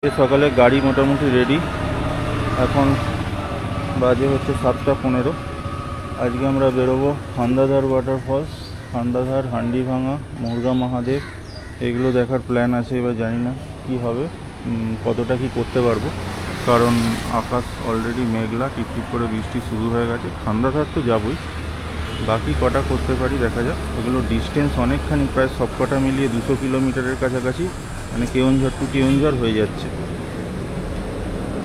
সকালে গাড়ি মোটামুটি রেডি। এখন বাজে হচ্ছে 7টা 15। আজকে আমরা বেরোবো খান্দাধার ওয়াটারফলস, খান্দাধার, হান্ডিভাঙা, মুরগা মহাদেব, এগুলো দেখার প্ল্যান আছে। এবার জানি না কী হবে, কতটা কি করতে পারবো, কারণ আকাশ অলরেডি মেঘলা, টিপটিপ করে বৃষ্টি শুরু হয়ে গেছে। খান্দাধার তো যাবই, বাকি কটা করতে পারি দেখা যাক। এগুলো ডিস্টেন্স অনেকখানি, প্রায় সব কটা মিলিয়ে 200 কিলোমিটারের কাছাকাছি, মানে কেওনঝর টু কেওনঝর হয়ে যাচ্ছে।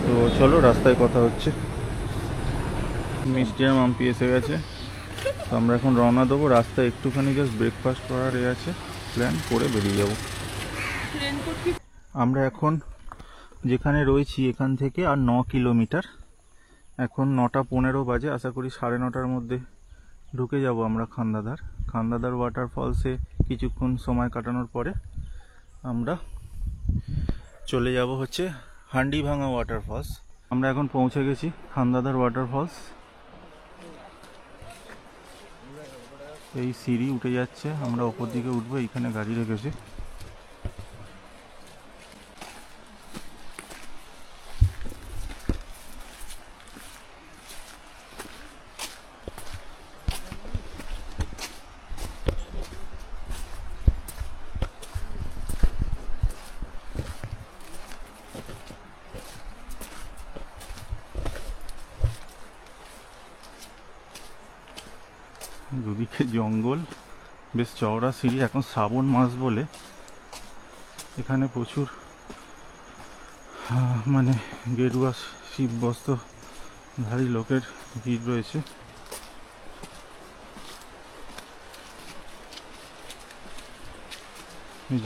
তো চলো, রাস্তায় কথা হচ্ছে। মিষ্টি আর মাম্পি এসে গেছে, তো আমরা এখন রওনা দেবো। রাস্তায় একটুখানি জাস্ট ব্রেকফাস্ট করার আছে, প্ল্যান করে বেরিয়ে যাব। আমরা এখন যেখানে রয়েছি এখান থেকে আর 9 কিলোমিটার। এখন 9টা 15 বাজে, আশা করি 9:30টার মধ্যে ঢুকে যাব আমরা খান্দাধার। খান্দাধার ওয়াটারফলসে কিছুক্ষণ সময় কাটানোর পরে আমরা চলে যাব হচ্ছে হান্ডিভাঙা ওয়াটারফলস। আমরা এখন পৌঁছে গেছি খান্দাধার ওয়াটারফলস। এই সিঁড়ি উঠে যাচ্ছে, আমরা ওপর দিকে উঠবো। এইখানে গাড়ি রেখেছি। দুদিকে জঙ্গল, বেশ চওড়া সিঁড়ি। এখন শ্রাবণ মাস বলে এখানে প্রচুর মানে গেরুয়া শিব বস্ত্রধারী লোকের ভিড় রয়েছে।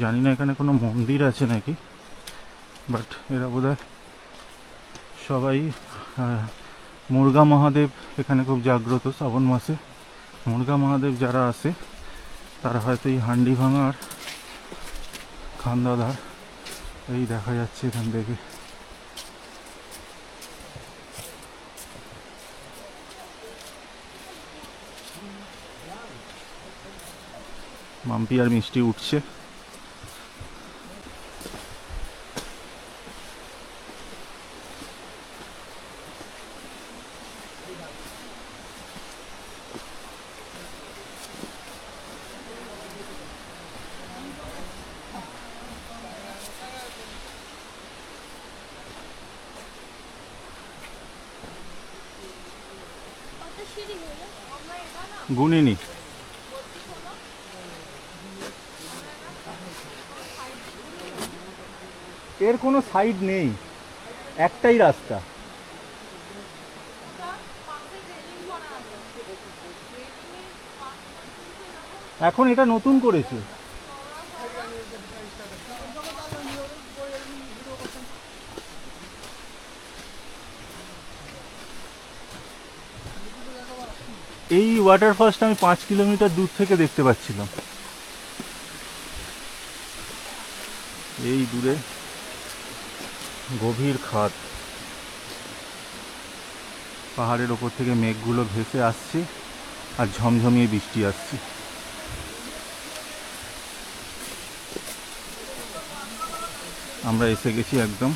জানি না এখানে কোনো মন্দির আছে নাকি, বাট এরা বোধহয় সবাই মুরগা মহাদেব এখানে খুব জাগ্রত শ্রাবণ মাসে। মুরগা মহাদেব যারা আসে তারা হয়তো এই হান্ডিভাঙা আর খান্দাধার, এই দেখা যাচ্ছে এখান থেকে। মাম্পি আর মিষ্টি উঠছে। গুনিনি, এর কোনো সাইড নেই, একটাই রাস্তা। এখন এটা নতুন করেছে। এই ওয়াটারফলসটা আমি 5 কিলোমিটার দূর থেকে দেখতে পাচ্ছিলাম। এই দূরে গভীর খাদ, পাহাড়ের ওপর থেকে মেঘগুলো ভেসে আসছে আর ঝমঝমিয়ে বৃষ্টি আসছে। আমরা এসে গেছি একদম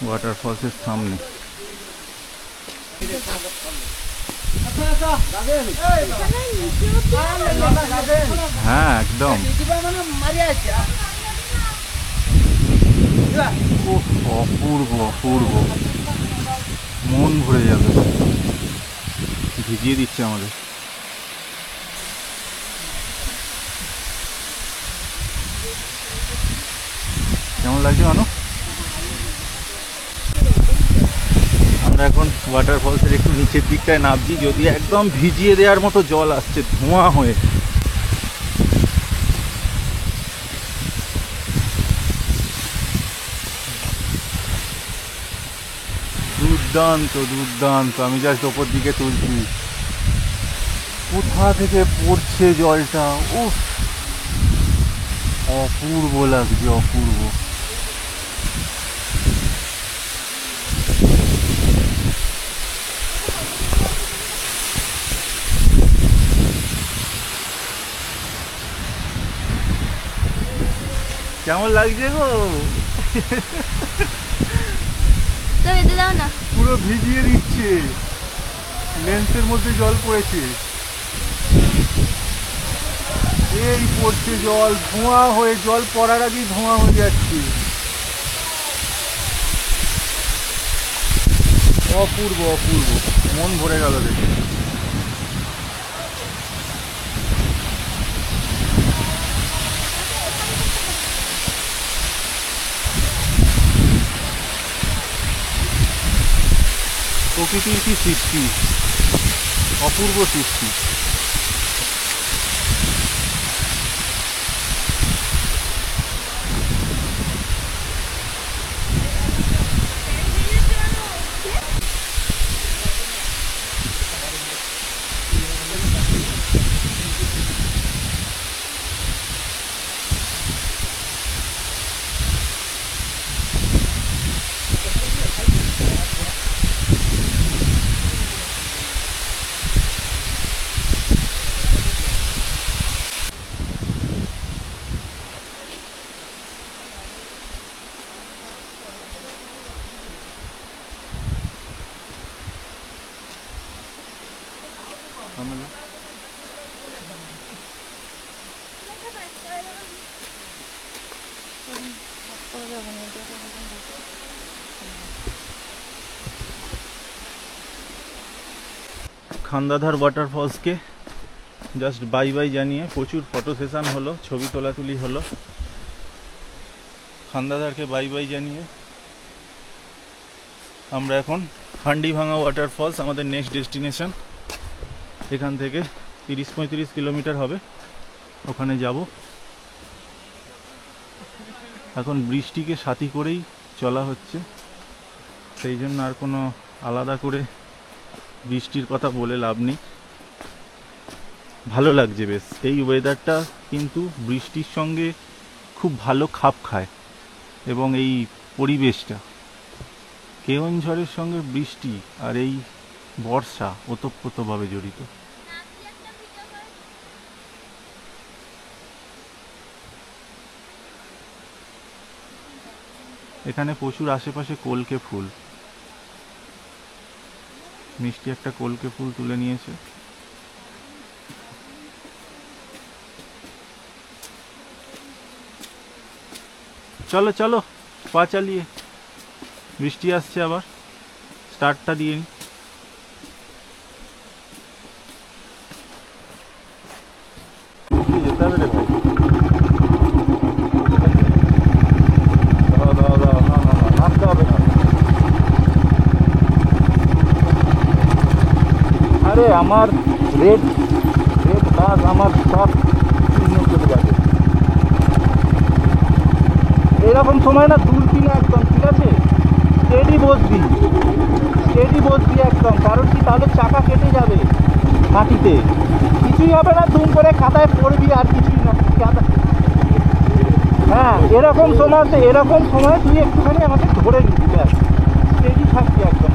ওয়াটারফলসের সামনে। হ্যাঁ একদম, অপূর্ব অপূর্ব, মন ভরে যাবে। ভিজিয়ে দিচ্ছে আমাদের। কেমন লাগছে মানু? আমরা এখন ওয়াটারফলসের একটু নিচের দিকটায় নামছি, যদি একদম ভিজিয়ে দেওয়ার মতো জল আসছে ধোঁয়া হয়ে। দুর্দান্ত দুর্দান্ত। আমি জাস্ট ওপর দিকে তুলছি, কোথা থেকে পড়ছে জলটা, উফ অপূর্ব লাগছে, অপূর্ব। কেমন লাগছে গো? তো এতে দাও না, পুরো ভিজিয়ে দিচ্ছে, লেন্সের মধ্যে জল পড়েছে, এই পড়ছে জল, ধোঁয়া হয়ে, জল পড়ার আগেই ধোঁয়া হয়ে যাচ্ছে। অপূর্ব অপূর্ব, মন ভরে গেল দেখে। প্রকৃতির কি সৃষ্টি, অপূর্ব সৃষ্টি। খান্দাধার ওয়াটারফলসকে জাস্ট বাই বাই জানিয়ে প্রচুর ফটো সেশন হলো, ছবি তোলাতুলি হলো। খান্দাধারকে বাই বাই জানিয়ে আমরা এখন হান্ডিভাঙা ওয়াটারফলস আমাদের নেক্সট ডেস্টিনেশন। এখান থেকে 30-35 কিলোমিটার হবে, ওখানে যাব। এখন বৃষ্টিকে সাথী করেই চলা হচ্ছে, সেই জন্য আর কোনো আলাদা করে বৃষ্টির কথা বলে লাভ নেই। ভালো লাগছে বেশ, এই ওয়েদারটা কিন্তু বৃষ্টির সঙ্গে খুব ভালো খাপ খায়, এবং এই পরিবেশটা কেওনঝড়ের সঙ্গে বৃষ্টি আর এই বর্ষা ওতপ্রোতভাবে জড়িত। এখানে প্রচুর আশেপাশে কলকে ফুল, মিষ্টি একটা কলকে ফুল তুলে নিয়েছে। চলো চলো পা চালিয়ে, বৃষ্টি আসছে আবার, স্টার্টটা দিয়ে নি। যেতে হবে রে ভাই, নামতে হবে না। আরে আমার রেড রেড বাস আমার সব চলে যাবে। এরকম সময় না দূরবীনে একদম, ঠিক আছে, স্টেডি বসবি, স্টেডি বসবি একদম, কারণ কি তাহলে চাকা কেটে যাবে মাটিতে, কিছুই হবে না, দুম করে খাতায় পড়বি আর কিছুই না। হ্যাঁ, এরকম সময় তুই একটুখানি আমাকে ধরে নিবি, ব্যাস, স্টেডি থাকবি একদম।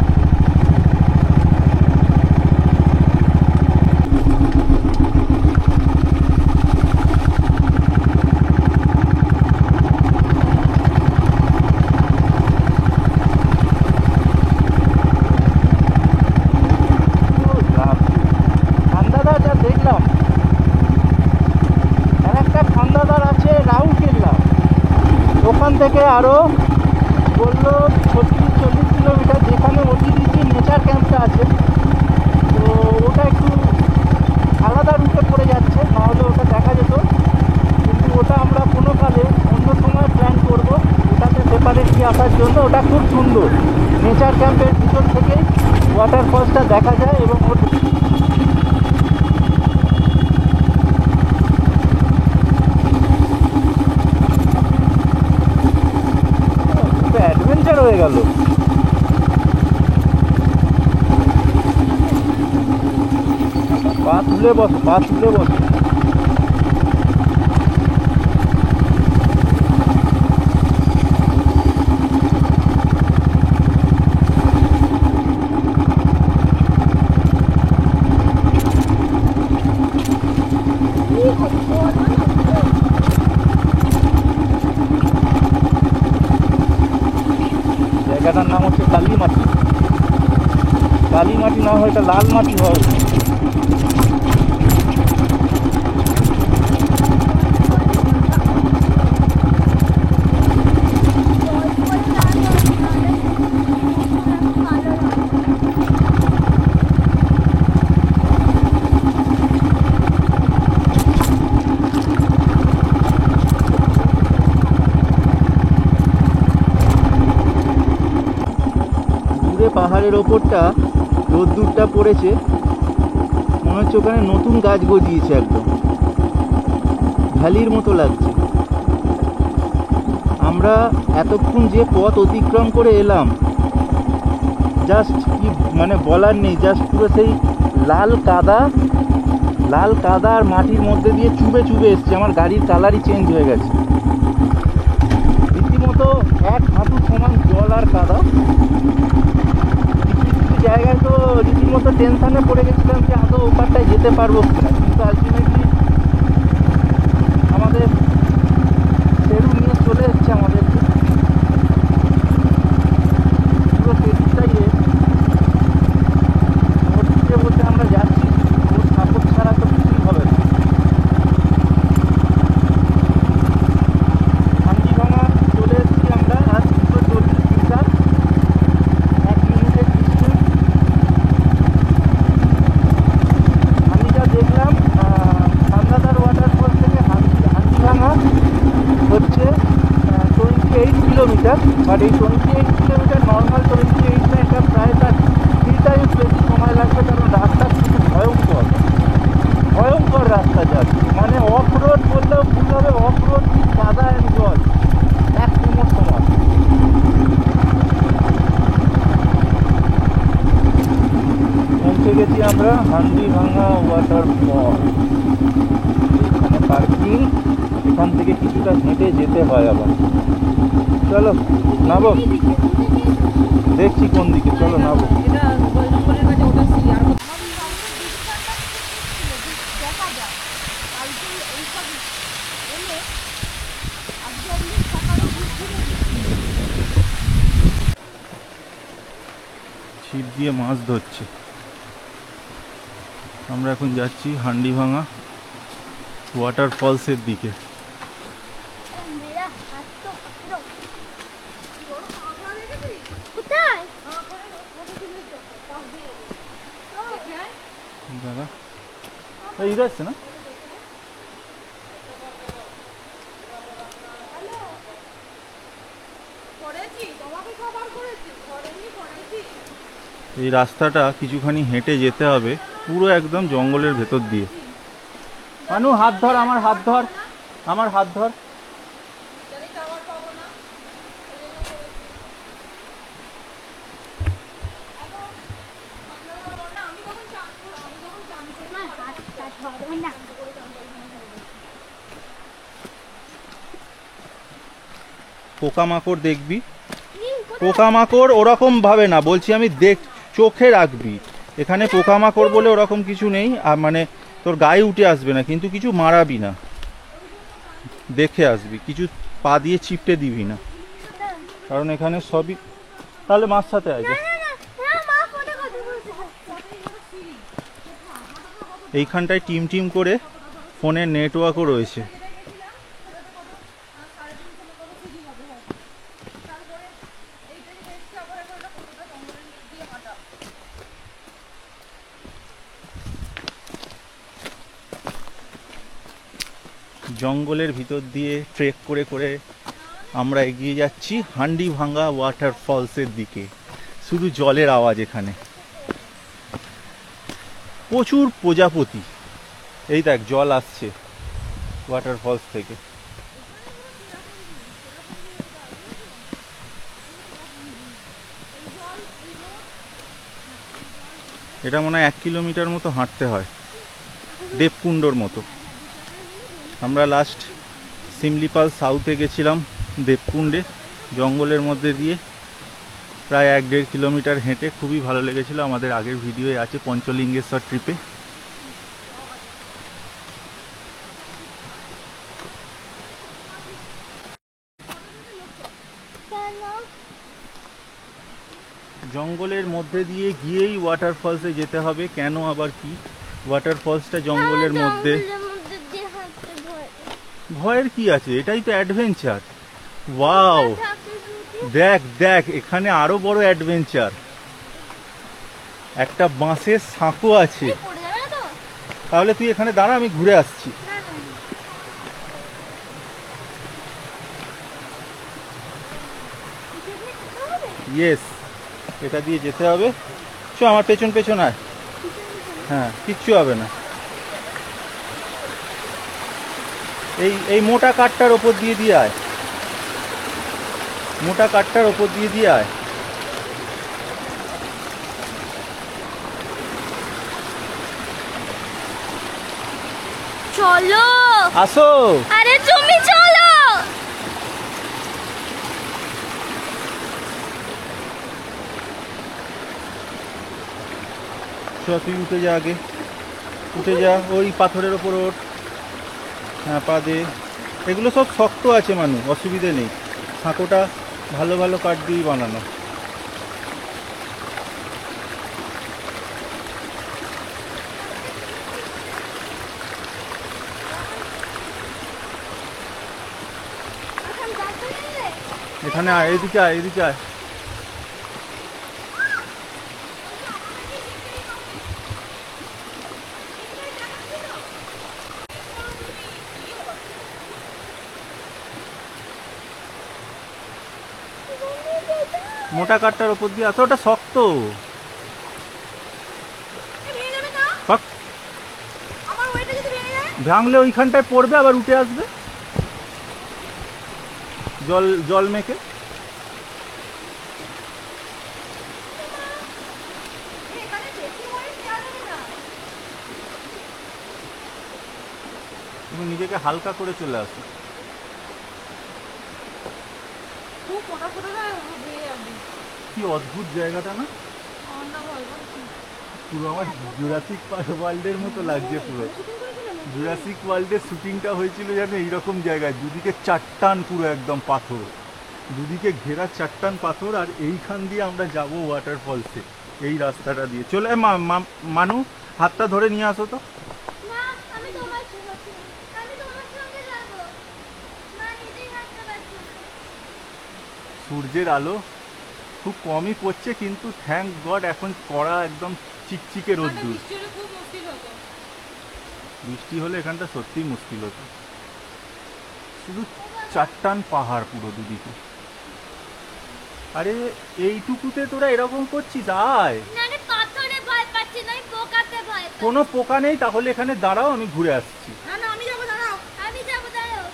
থেকে আরো বললো 35-40 কিলোমিটার, যেখানে ওটিডিসি নেচার ক্যাম্পটা আছে, তো ওটা একটু আলাদা রুটে পড়ে যাচ্ছে, নাহলে ওটা দেখা যেত, কিন্তু ওটা আমরা কোনো কালে অন্য সময় প্ল্যান করবো, ওটাতে সেপারেট দিয়ে আসার জন্য। ওটা খুব সুন্দর, নেচার ক্যাম্পের ভিতর থেকেই ওয়াটারফলসটা দেখা যায়, এবং অ্যাডভেঞ্চার হয়ে গেল। পা তুলে বসো, পা তুলে বসো। হচ্ছে কালি মাটি, কালি মাটি না হয় এটা লাল মাটি হয়। পাহাড়ের ওপরটা রোদ্দুরটা পড়েছে, মনে হচ্ছে ওখানে নতুন গাছ গজিয়েছে, একদম ভ্যালির মতো লাগছে। আমরা এতক্ষণ যে পথ অতিক্রম করে এলাম, জাস্ট কি মানে বলার নেই, জাস্ট পুরো সেই লাল কাদা আর মাটির মধ্যে দিয়ে চুবে চুবে এসছে। আমার গাড়ির কালারই চেঞ্জ হয়ে গেছে, রীতিমতো এক হাঁটু সমান জল আর কাদা। জায়গায় তো রীতিমতো টেনশানে পড়ে গেছিলাম যে আদৌ ওপারটায় যেতে পারবো কিনা, কিন্তু আলটিমেটলি আমাদের ফেরু নিয়ে চলে এসছে আমাদেরকে। পুরো ফেরুটাই ওর দিকে বলতে আমরা যাচ্ছি, ওর সাপোর্ট ছাড়া তো কিছুই হবে না। হান্ডিভাঙা চলে এসেছি আমরা, আর 240 মিটার, 1 মিনিটের ডিস্টেন্স। আমি যা দেখলাম খান্দাদার ওয়াটারফল থেকে হান্ডিভাঙা হচ্ছে 28 কিলোমিটার, বাট এই 28 কিলোমিটার নর্মাল 28 না, এটা প্রায় তার 3 টাইমস বেশি সময় লাগবে, কারণ রাস্তা কিন্তু ভয়ঙ্কর রাস্তা যাচ্ছে, মানে অফ রোড বললেও ভুল হবে, অফ রোড কি কাদা অ্যান্ড জল এক কোমর সমান। পৌঁছে গেছি আমরা হান্ডিভাঙা ওয়াটারফল। এখানে পার্কিং, এখান থেকে কিছুটা হেঁটে যেতে হয় আবার। চলো নামো, দেখছি কোন দিকে, চলো নামো। ছিপ দিয়ে মাছ ধরছে। আমরা এখন যাচ্ছি হান্ডিভাঙা ওয়াটারফলসের দিকে। দাদা ইধর আসছে না, এই রাস্তাটা কিছুখানি হেঁটে যেতে হবে, পুরো একদম জঙ্গলের ভেতর দিয়ে। মানু হাত ধর, আমার হাত ধর, আমার হাত ধর। পোকামাকড় দেখবি, পোকামাকড় ওরকম ভাবে না বলছি আমি, দেখ চোখে রাখবি। এখানে পোকামাকড় বলে ওরকম কিছু নেই, আর মানে তোর গায়ে উঠে আসবে না, কিন্তু কিছু মারাবি না, দেখে আসবি, কিছু পা দিয়ে চিপটে দিবি না, কারণ এখানে সবই। তাহলে মাছ সাথে আসবে। এইখানটায় টিম টিম করে ফোনের নেটওয়ার্কও রয়েছে। জঙ্গলের ভিতর দিয়ে ট্রেক করে করে আমরা এগিয়ে যাচ্ছি হান্ডিভাঙা ওয়াটারফলসের দিকে। শুধু জলের আওয়াজ, এখানে প্রচুর প্রজাপতি। এই দেখ জল আসছে ওয়াটারফলস থেকে। এটা মনে হয় 1 কিলোমিটার মতো হাঁটতে হয়, দেবকুণ্ডর মতো। আমরা লাস্ট সিমলিপাল সাউথে গেছিলাম দেবকুণ্ডে, জঙ্গলের মধ্যে দিয়ে প্রায় 1-1.5 কিলোমিটার হেঁটে, খুবই ভালো লেগেছিল। আমাদের আগের ভিডিওয়ে আছে পঞ্চলিঙ্গেশ্বর ট্রিপে। জঙ্গলের মধ্যে দিয়ে গিয়েই ওয়াটারফলসে যেতে হবে। কেন আবার কি? ওয়াটারফলসটা জঙ্গলের মধ্যে। জঙ্গলের মধ্যে দিয়ে হাঁটতে ভয়। ভয়ের কি আছে? এটাই তো অ্যাডভেঞ্চার। ওয়াও, থাকে যদি। দেখ দেখ, এখানে আরো বড় অ্যাডভেঞ্চার। একটা বাঁশের সাঁকো আছে। এই পড়ে যাবে না তো? তাহলে তুই এখানে দাঁড়া, আমি ঘুরে আসছি। না না। এটা দিয়ে যেতে হবে? ইয়েস, এটা দিয়ে যেতে হবে। চ, আমার পেছন পেছন আয়। হ্যাঁ, কিচ্ছু হবে না। এই মোটা কাঠটার ওপর দিয়ে দিয়ে আয়, মোটা কাঠটার ওপর দিয়ে দিয়ে আয়। চলো। আসো। আরে তুমি চলো। চ, তুই উঠে যা আগে, উঠে যা। ওই পাথরের ওপর ওঠ। হ্যাঁ, পা দে। এগুলো সব শক্ত আছে মানু, অসুবিধে নেই। সাঁকোটা ভালো ভালো কাঠ দিয়েই বানানো। এখন যাচ্ছে না। এখানে আয়, এদিকে আয়, এদিকে আয়। মোটা কাঠটার ওপর দিয়ে আসো, ওটা শক্ত। ভেঙে যাবে না? ফাক, আমার ওইটা যদি ভেঙে যায়? ভাঙলে ওইখানটায় পড়বে, আবার উঠে আসবে জল জল মেখে। এখানে বেশি ওয়েট দেওয়া যাবে না। তুমি নিজেকে হালকা করে চলে আসো। খুব ফোটা ফোটা না বেরিয়ে যাবে। কি অদ্ভুত জায়গাটা না? আমার না ভয় করছে। পুরো আমার জুরাসিক ওয়ার্ল্ডের মতো লাগছে। পুরো জুরাসিক ওয়ার্ল্ডের শুটিংটা হয়েছিল জানো এইরকম জায়গায়, দুদিকে চাট্টান, পুরো একদম পাথর, দুদিকে ঘেরা চাট্টান পাথর। আর এইখান দিয়ে আমরা যাব ওয়াটারফলসে, এই রাস্তাটা দিয়ে। চলে মানু, হাতটা ধরে নিয়ে আসো তো। না, আমি তোমার সঙ্গে আমি তোমার সঙ্গে যাব। না, নিজেই হাঁটতে পারছি না। সূর্যের আলো খুব কমই পড়ছে, কিন্তু থ্যাঙ্ক গড এখন কড়া একদম চিকচিকে রোদ্দুর। খুব মুশকিল হতো। বৃষ্টি হলে এখানটা সত্যিই মুশকিল হতো। শুধু চাট্টান পাহাড় পুরো দুদিকে। আরে এইটুকুতে তোরা এরকম করছিস? আয়। না আমি পাথরে ভয় পাচ্ছি না, আমি পোকাতে ভয় পাচ্ছি। কোনো পোকা নেই, তাহলে এখানে দাঁড়াও, আমি ঘুরে আসছি। না না, আমি যাবো, দাঁড়াও। আমি যাবো, দাঁড়াও।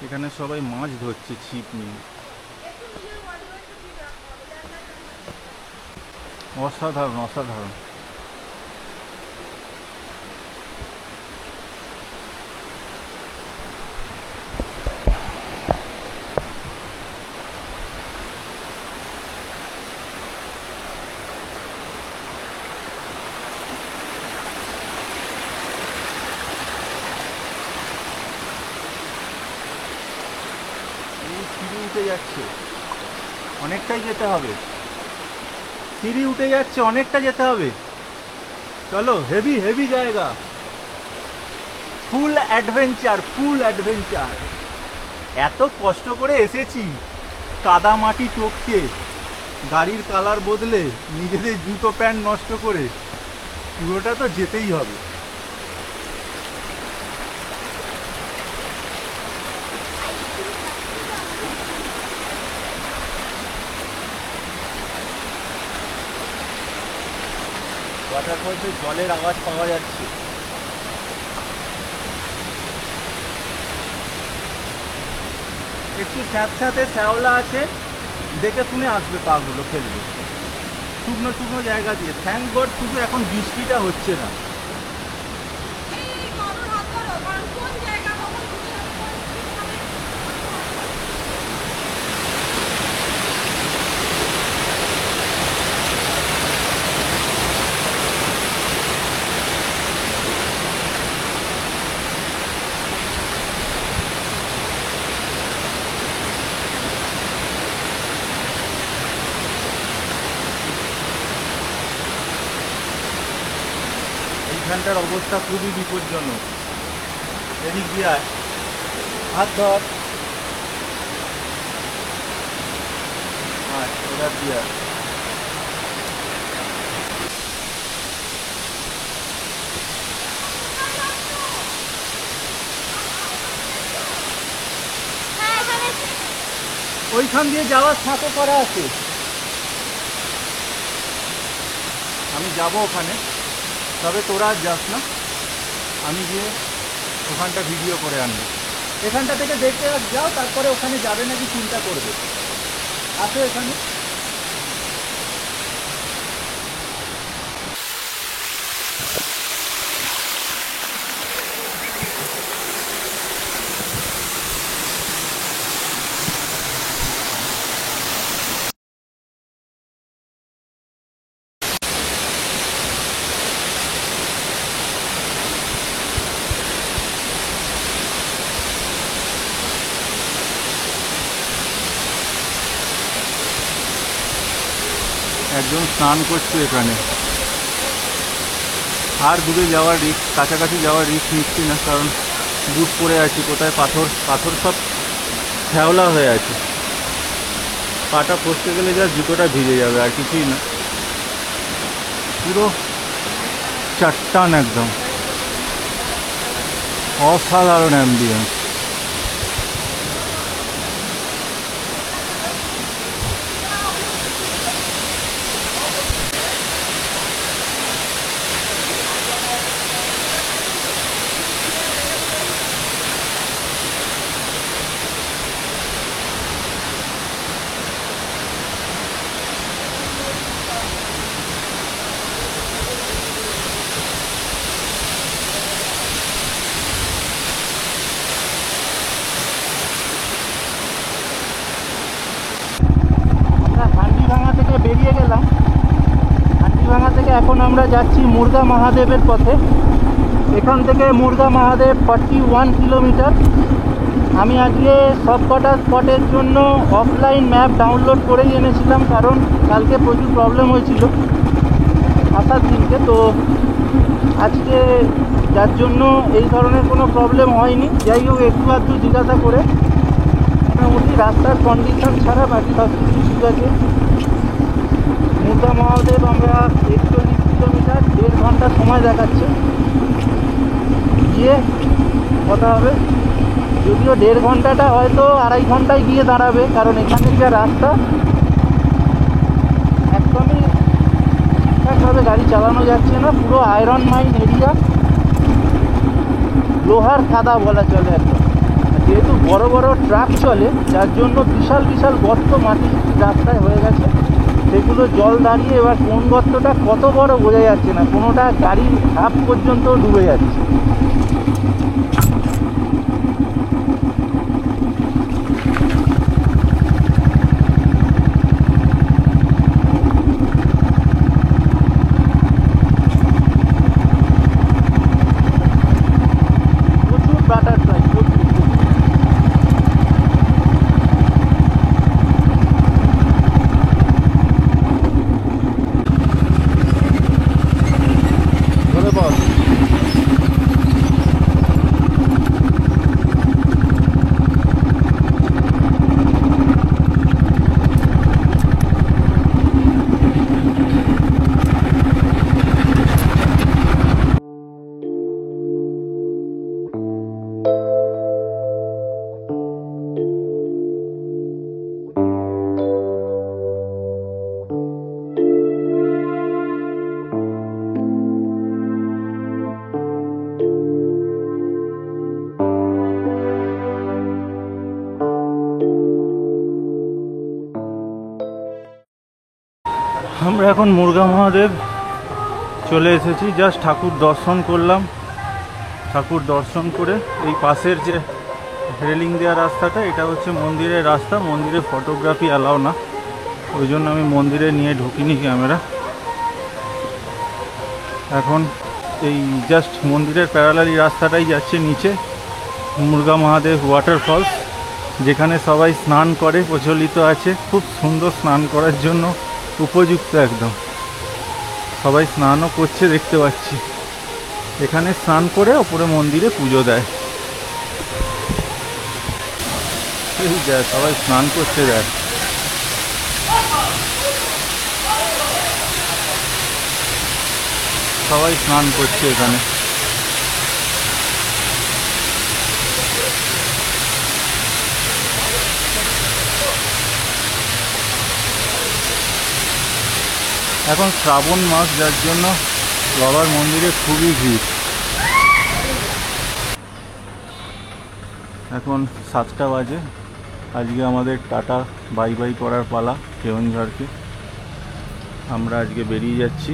এখানে সবাই মাছ ধরছে ছিপ নিয়ে। অসাধারণ অসাধারণ। সিঁড়ি উঠে যাচ্ছে, অনেকটাই যেতে হবে। সিঁড়ি উঠে যাচ্ছে, অনেকটা যেতে হবে। চলো, হেভি হেভি জায়গা, ফুল অ্যাডভেঞ্চার, ফুল অ্যাডভেঞ্চার। এত কষ্ট করে এসেছি, কাদা মাটি টপকে, গাড়ির কালার বদলে, নিজেদের জুতো প্যান্ট নষ্ট করে, পুরোটা তো যেতেই হবে। ওয়াটারফলসে জলের আওয়াজ পাওয়া যাচ্ছে। একটু স্যাঁতস্যাঁতে শ্যাওলা আছে, দেখে শুনে আসবে পাগুলো ফেলবে, শুকনো শুকনো জায়গা দিয়ে। থ্যাঙ্ক গড শুধু এখন বৃষ্টিটা হচ্ছে না। এখানটার অবস্থা খুবই বিপজ্জনক। এদিক দিয়ে আয়, হাত ধর, এবার দিয়ে আয়। হ্যাঁ এখানে ওইখান দিয়ে যাওয়ার সাথে করা আছে, আমি যাব ওখানে, তবে তোরা আর যাস না, আমি গিয়ে ওখানটা ভিডিও করে আনবো। এখানটা থেকে দেখতে যাও, তারপরে ওখানে যাবে নাকি চিন্তা করবে। আসো এখানে। একজন স্নান করছে এখানে। আর দূরে যাওয়ার রিস্ক, কাছাকাছি যাওয়ার রিস্ক নিচ্ছি না, কারণ বুট পড়ে আছি, কোথায় পাথর পাথর সব শ্যাওলা হয়ে আছে, পাটা ফসতে গেলে যা জুতোটা ভিজে যাবে, আর কিছুই না। পুরো চাট্টান, একদম অসাধারণ অ্যাম্বিয়েন্স। হান্ডিভাঙা থেকে বেরিয়ে গেলাম। হান্ডিভাঙা থেকে এখন আমরা যাচ্ছি মুর্গা মহাদেবের পথে। এখান থেকে মুর্গা মহাদেব 41 কিলোমিটার। আমি আজকে সব কটা স্পটের জন্য অফলাইন ম্যাপ ডাউনলোড করেই এনেছিলাম, কারণ কালকে প্রচুর প্রবলেম হয়েছিল আসার দিনকে। তো আজকে যার জন্য এই ধরনের কোনো প্রবলেম হয়নি। যাই হোক, একটু আধটু জিজ্ঞাসা করে মোটামুটি রাস্তার কন্ডিশন ছাড়া বাকি সব কিছু ঠিক আছে। মুর্গা মহাদেব আমরা 41 কিলোমিটার, 1.5 ঘন্টা সময় দেখাচ্ছে। গিয়ে কথা হবে, যদিও 1.5 ঘন্টাটা হয়তো 2.5 ঘন্টায় গিয়ে দাঁড়াবে, কারণ এখানে যা রাস্তা একদমই ঠিকঠাকভাবে গাড়ি চালানো যাচ্ছে না। পুরো আয়রন মাইন এরিয়া, লোহার খাদা বলা চলে একদম। যেহেতু বড় বড় ট্রাক চলে, যার জন্য বিশাল বিশাল গর্ত মাটি রাস্তায় হয়ে গেছে। সেগুলো জল দাঁড়িয়ে, এবার কোন গর্তটা কত বড় বোঝা যাচ্ছে না, কোনোটা গাড়ির হাফ পর্যন্ত ডুবে যাচ্ছে। প্রচুর বাটারফ্লাই, প্রচুর। ধরে বল। আমরা এখন মুর্গা মহাদেব চলে এসেছি। জাস্ট ঠাকুর দর্শন করলাম। ঠাকুর দর্শন করে এই পাশের যে রেলিং দেওয়া রাস্তাটা, এটা হচ্ছে মন্দিরের রাস্তা। মন্দিরে ফটোগ্রাফি অ্যালাও না, ওই জন্য আমি মন্দিরে নিয়ে ঢুকিনি ক্যামেরা। এখন এই জাস্ট মন্দিরের প্যারালালি রাস্তাটাই যাচ্ছে নিচে মুর্গা মহাদেব ওয়াটারফলস, যেখানে সবাই স্নান করে, প্রচলিত আছে। খুব সুন্দর, স্নান করার জন্য উপযুক্ত একদম। সবাই স্নানও করছে দেখতে পাচ্ছি। এখানে স্নান করে ওপরে মন্দিরে পুজো দেয়। এই দেখ সবাই স্নান করছে, দেখ সবাই স্নান করছে এখানে। এখন শ্রাবণ মাস, যার জন্য বাবার মন্দিরে খুবই ভিড়। এখন 7টা বাজে। আজকে আমাদের টাটা বাই বাই করার পালা কেওনঝড়কে। আমরা আজকে বেরিয়ে যাচ্ছি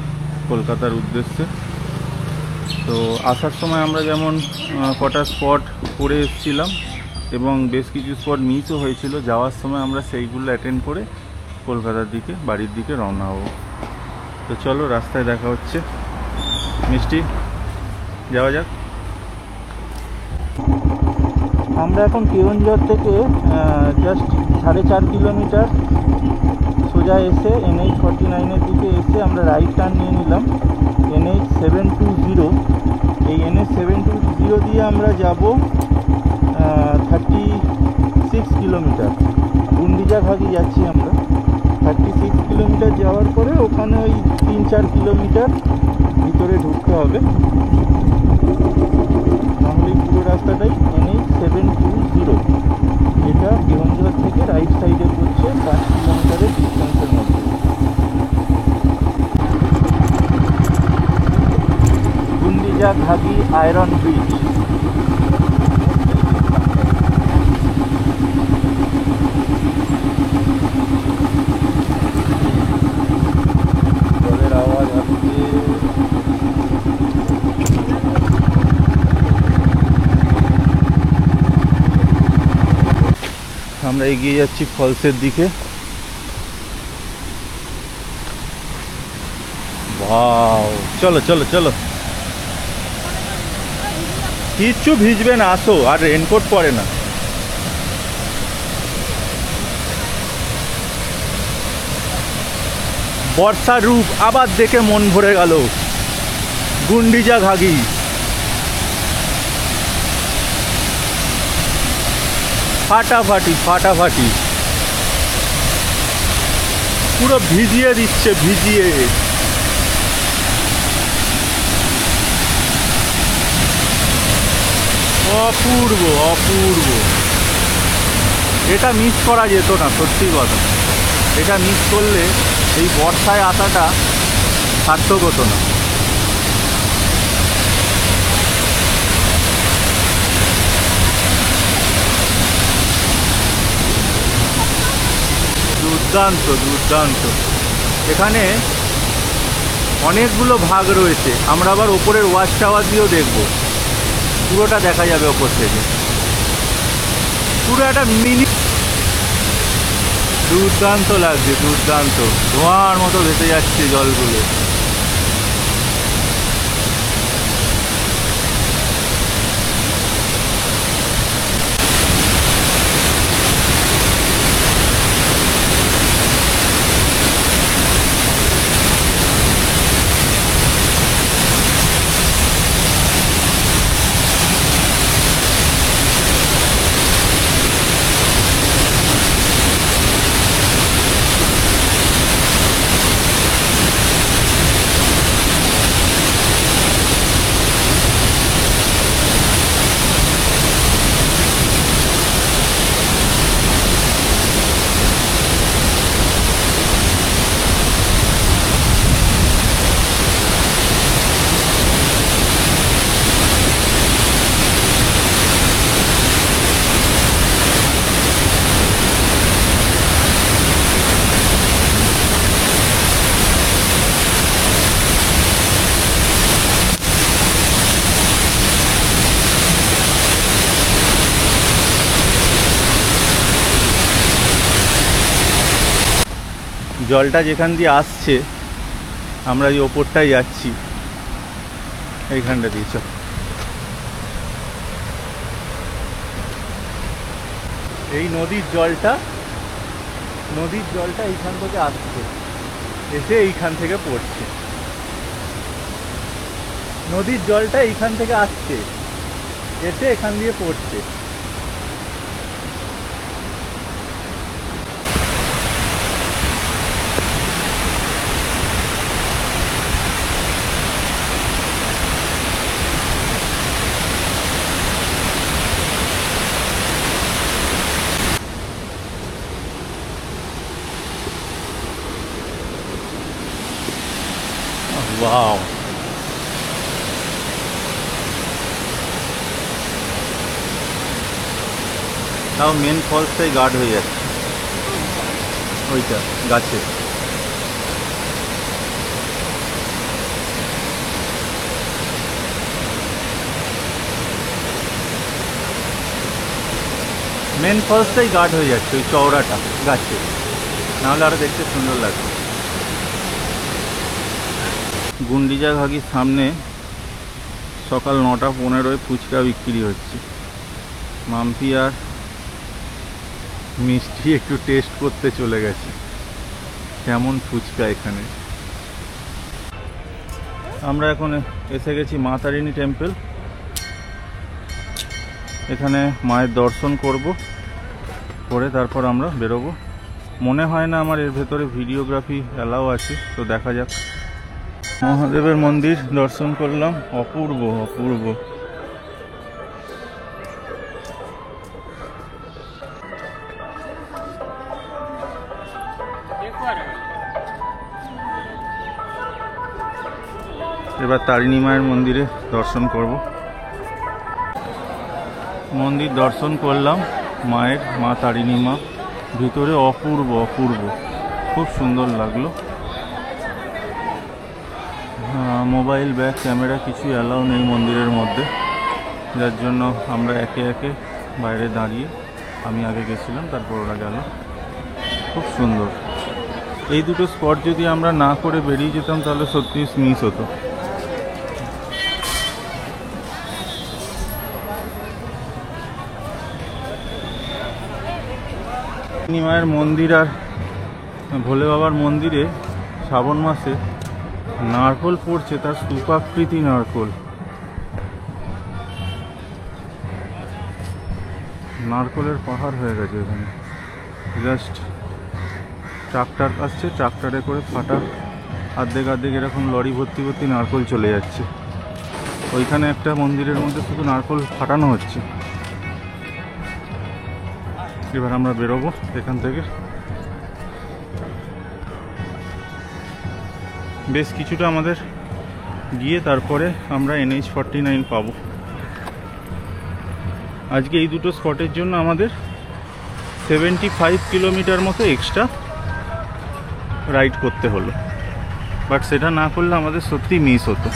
কলকাতার উদ্দেশ্যে। তো আসার সময় আমরা যেমন কটা স্পট করে এসেছিলাম এবং বেশ কিছু স্পট মিসও হয়েছিল, যাওয়ার সময় আমরা সেইগুলো অ্যাটেন্ড করে কলকাতার দিকে, বাড়ির দিকে রওনা হব। তো চলো, রাস্তায় দেখা হচ্ছে। মিষ্টি, যাওয়া যাক। আমরা এখন কেওনঝড় থেকে জাস্ট 4.5 কিলোমিটার সোজা এসে NH49-এর দিকে এসে আমরা রাইট টার্ন নিয়ে নিলাম NH720। এই NH720 দিয়ে আমরা যাব 36 কিলোমিটার। গুন্ডিচাঘাগি যাচ্ছি আমরা। 36 কিলোমিটার যাওয়ার পরে ওখানে ওই 3-4 কিলোমিটার ভিতরে ঢুকতে হবে, নাহলে পুরো রাস্তাটাই NH720। এটা কেওনঝড় থেকে রাইট সাইডে পড়ছে 5 কিলোমিটারের ডিস্টেন্সের মধ্যে। গুন্ডিচাঘাগি আয়রন ব্রিজ। জলের আওয়াজ আসছে। আমরা এগিয়ে যাচ্ছি ফলসের দিকে। ওয়াও, চলো চলো চলো। কিচ্ছু ভিজবে না, আসো। আর রেনকোট পরে না। বর্ষার রূপ আবার দেখে মন ভরে গেল। গুন্ডিচাঘাগি ফাটাফাটি ফাটাফাটি, পুরো ভিজিয়ে দিচ্ছে, ভিজিয়ে। অপূর্ব অপূর্ব। এটা মিস করা যেত না, সত্যি কথা। এটা মিস করলে এই বর্ষায় আসাটা সার্থক হতো না। দুর্দান্ত দুর্দান্ত। এখানে অনেকগুলো ভাগ রয়েছে। আমরা আবার ওপরের ওয়াচ টাওয়ার দিয়েও দেখব, পুরোটা দেখা যাবে ওপর থেকে। পুরো একটা মিনি। দুর্দান্ত লাগছে, দুর্দান্ত। ধোঁয়ার মতো ভেসে যাচ্ছে জলগুলো। জলটা যেখান দিয়ে আসছে, আমরা এই ওপরটাই যাচ্ছি, এইখানটা দিয়েছ। এই নদীর জলটা এইখান থেকে আসছে, এসে এইখান থেকে পড়ছে। নদীর জলটা এইখান থেকে আসছে, এসে এখান দিয়ে পড়ছে। ওয়াও, তাও মেন ফলসটাই গার্ড হয়ে যাচ্ছে, ওইটা গাছে। মেন ফলসটাই গার্ড হয়ে যাচ্ছে, ওই চওড়াটা গাছে, নাহলে আরো দেখতে সুন্দর লাগবে। গুন্ডিজা ঘাগির সামনে সকাল 9:15 ফুচকা বিক্রি হচ্ছে। মাম্পি আর মিষ্টি একটু টেস্ট করতে চলে গেছে কেমন ফুচকা এখানে। আমরা এখন এসে গেছি মা তারিণী টেম্পল। এখানে মায়ের দর্শন করব, করে তারপর আমরা বেরোবো। মনে হয় না আমার এর ভেতরে ভিডিওগ্রাফি অ্যালাউ আছে, তো দেখা যাক। মহাদেবের মন্দির দর্শন করলাম, অপূর্ব অপূর্ব। এবার তারিণী মায়ের মন্দিরে দর্শন করব। মন্দির দর্শন করলাম মায়ের, মা তারিণী মা, ভিতরে অপূর্ব অপূর্ব, খুব সুন্দর লাগলো। মোবাইল, ব্যাগ, ক্যামেরা কিছু অ্যালাউ নেই মন্দিরের মধ্যে, যার জন্য আমরা একে একে বাইরে দাঁড়িয়ে, আমি আগে গেছিলাম তারপর ওরা গেল। খুব সুন্দর। এই দুটো স্পট যদি আমরা না করে বেরিয়ে যেতাম তাহলে সত্যি মিস হতো। মায়ের মন্দির আর ভোলে বাবার মন্দিরে শ্রাবণ মাসে নারকোল পড়ছে, তার স্তূপাকৃতি নারকোল। নারকোলের পাহাড় হয়ে গেছে এখানে। জাস্ট ট্রাক্টর আসছে, ট্রাক্টরে করে ফাটা অর্ধেক অর্ধেক এরকম লরি ভর্তি ভর্তি নারকোল চলে যাচ্ছে। ওইখানে একটা মন্দিরের মধ্যে শুধু নারকোল ফাটানো হচ্ছে। এবার আমরা বেরোবো এখান থেকে। বেশ কিছুটা আমাদের গিয়ে তারপরে আমরা NH-49 পাবো। আজকে এই দুটো স্পটের জন্য আমাদের 75 কিলোমিটার মতো এক্সট্রা রাইড করতে হলো, বাট সেটা না করলে আমাদের সত্যি মিস হতো।